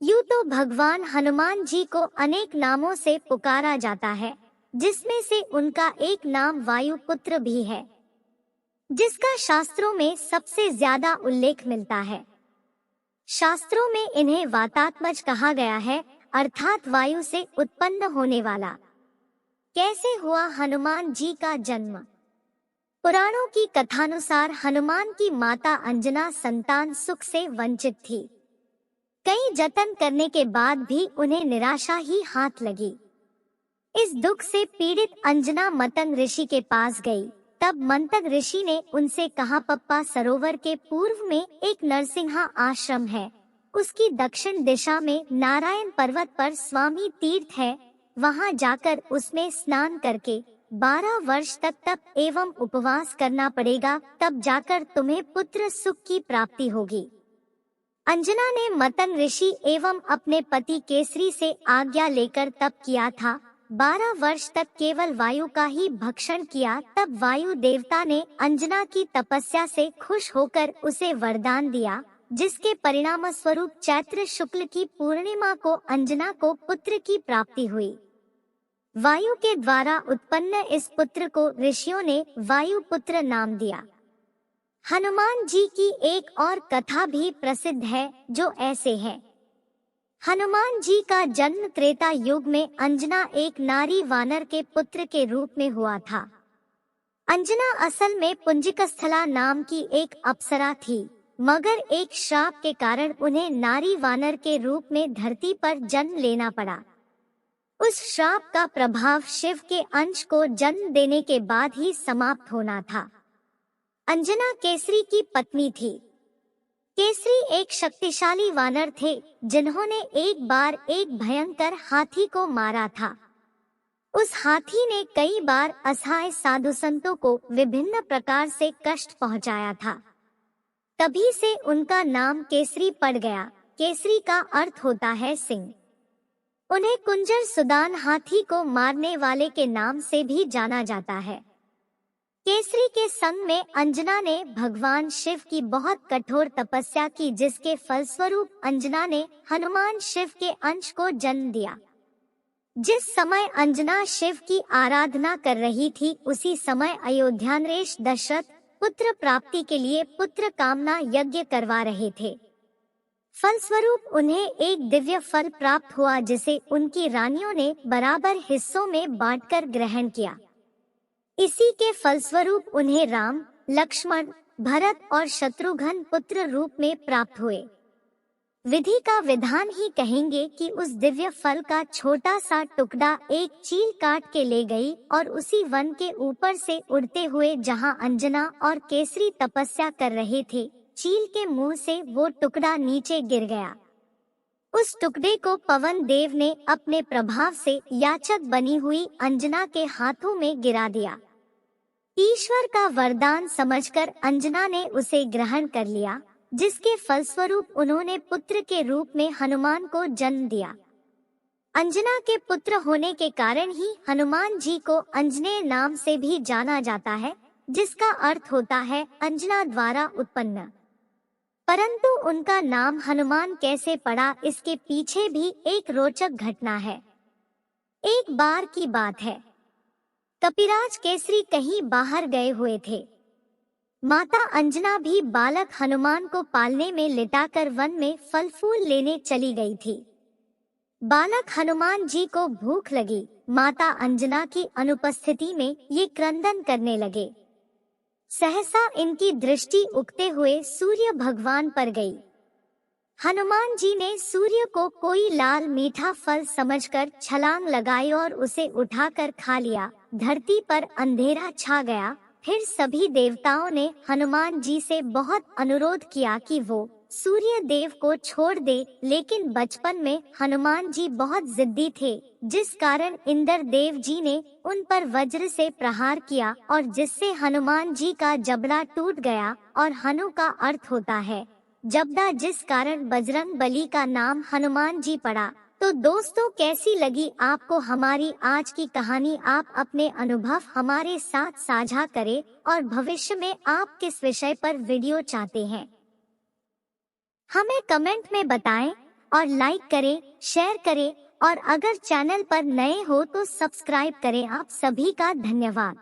यूं तो भगवान हनुमान जी को अनेक नामों से पुकारा जाता है, जिसमें से उनका एक नाम वायुपुत्र भी है, जिसका शास्त्रों में सबसे ज्यादा उल्लेख मिलता है। शास्त्रों में इन्हें वातात्मज कहा गया है, अर्थात वायु से उत्पन्न होने वाला। कैसे हुआ हनुमान जी का जन्म? पुराणों की कथानुसार हनुमान की माता अंजना संतान सुख से वंचित थी। कई जतन करने के बाद भी उन्हें निराशा ही हाथ लगी। इस दुख से पीड़ित अंजना मतंग ऋषि के पास गई। तब मंतग ऋषि ने उनसे कहा, पप्पा सरोवर के पूर्व में एक नरसिंहा आश्रम है। उसकी दक्षिण दिशा में नारायण पर्वत पर स्वामी तीर्थ है। वहां जाकर उसमें स्नान करके 12 वर्ष तक तप एवं उपवास करना पड़ेगा, तब जाकर तुम्हें पुत्र सुख की प्राप्ति होगी। अंजना ने मतंग ऋषि एवं अपने पति केसरी से आज्ञा लेकर तप किया था। 12 वर्ष तक केवल वायु का ही भक्षण किया। तब वायु देवता ने अंजना की तपस्या से खुश होकर उसे वरदान दिया, जिसके परिणाम स्वरूप चैत्र शुक्ल की पूर्णिमा को अंजना को पुत्र की प्राप्ति हुई। वायु के द्वारा उत्पन्न इस पुत्र को ऋषियों ने वायुपुत्र नाम दिया। हनुमान जी की एक और कथा भी प्रसिद्ध है, जो ऐसे है। हनुमान जी का जन्म त्रेता युग में अंजना एक नारी वानर के पुत्र के रूप में हुआ था। अंजना असल में पुंजिकस्थला नाम की एक अप्सरा थी, मगर एक श्राप के कारण उन्हें नारी वानर के रूप में धरती पर जन्म लेना पड़ा। उस श्राप का प्रभाव शिव के अंश को जन्म देने के बाद ही समाप्त होना था। अंजना केसरी की पत्नी थी। केसरी एक शक्तिशाली वानर थे, जिन्होंने एक बार एक भयंकर हाथी को मारा था। उस हाथी ने कई बार असहाय साधु संतों को विभिन्न प्रकार से कष्ट पहुंचाया था। तभी से उनका नाम केसरी पड़ गया। केसरी का अर्थ होता है सिंह। उन्हें कुंजर सुदान हाथी को मारने वाले के नाम से भी जाना जाता है। केसरी के संग में अंजना ने भगवान शिव की बहुत कठोर तपस्या की, जिसके फलस्वरूप अंजना ने हनुमान शिव के अंश को जन्म दिया। जिस समय अंजना शिव की आराधना कर रही थी, उसी समय अयोध्या नरेश दशरथ पुत्र प्राप्ति के लिए पुत्र कामना यज्ञ करवा रहे थे। फलस्वरूप उन्हें एक दिव्य फल प्राप्त हुआ, जिसे उनकी रानियों ने बराबर हिस्सों में बांटकर ग्रहण किया। इसी के फलस्वरूप उन्हें राम, लक्ष्मण, भरत और शत्रुघ्न पुत्र रूप में प्राप्त हुए। विधि का विधान ही कहेंगे कि उस दिव्य फल का छोटा सा टुकड़ा एक चील काट के ले गई और उसी वन के ऊपर से उड़ते हुए जहां अंजना और केसरी तपस्या कर रहे थे, चील के मुंह से वो टुकड़ा नीचे गिर गया। उस टुकड़े को पवन देव ने अपने प्रभाव से याचक बनी हुई अंजना के हाथों में गिरा दिया। ईश्वर का वरदान समझकर अंजना ने उसे ग्रहण कर लिया, जिसके फलस्वरूप उन्होंने पुत्र के रूप में हनुमान को जन्म दिया। अंजना के पुत्र होने के कारण ही हनुमान जी को अंजनेय नाम से भी जाना जाता है, जिसका अर्थ होता है अंजना द्वारा उत्पन्न। परंतु उनका नाम हनुमान कैसे पड़ा, इसके पीछे भी एक रोचक घटना है। एक बार की बात है, कपिराज केसरी कहीं बाहर गए हुए थे। माता अंजना भी बालक हनुमान को पालने में लिटाकर वन में फल फूल लेने चली गई थी। बालक हनुमान जी को भूख लगी। माता अंजना की अनुपस्थिति में ये क्रंदन करने लगे। सहसा इनकी दृष्टि उगते हुए सूर्य भगवान पर गई। हनुमान जी ने सूर्य को कोई लाल मीठा फल समझकर छलांग लगाई और उसे उठाकर खा लिया। धरती पर अंधेरा छा गया। फिर सभी देवताओं ने हनुमान जी से बहुत अनुरोध किया कि वो सूर्य देव को छोड़ दे, लेकिन बचपन में हनुमान जी बहुत जिद्दी थे, जिस कारण इंद्र देव जी ने उन पर वज्र से प्रहार किया और जिससे हनुमान जी का जबड़ा टूट गया। और हनु का अर्थ होता है जबड़ा, जिस कारण बजरंग बली का नाम हनुमान जी पड़ा। तो दोस्तों, कैसी लगी आपको हमारी आज की कहानी? आप अपने अनुभव हमारे साथ साझा करें और भविष्य में आप किस विषय पर वीडियो चाहते हैं, हमें कमेंट में बताएं। और लाइक करें, शेयर करें और अगर चैनल पर नए हो तो सब्सक्राइब करें। आप सभी का धन्यवाद।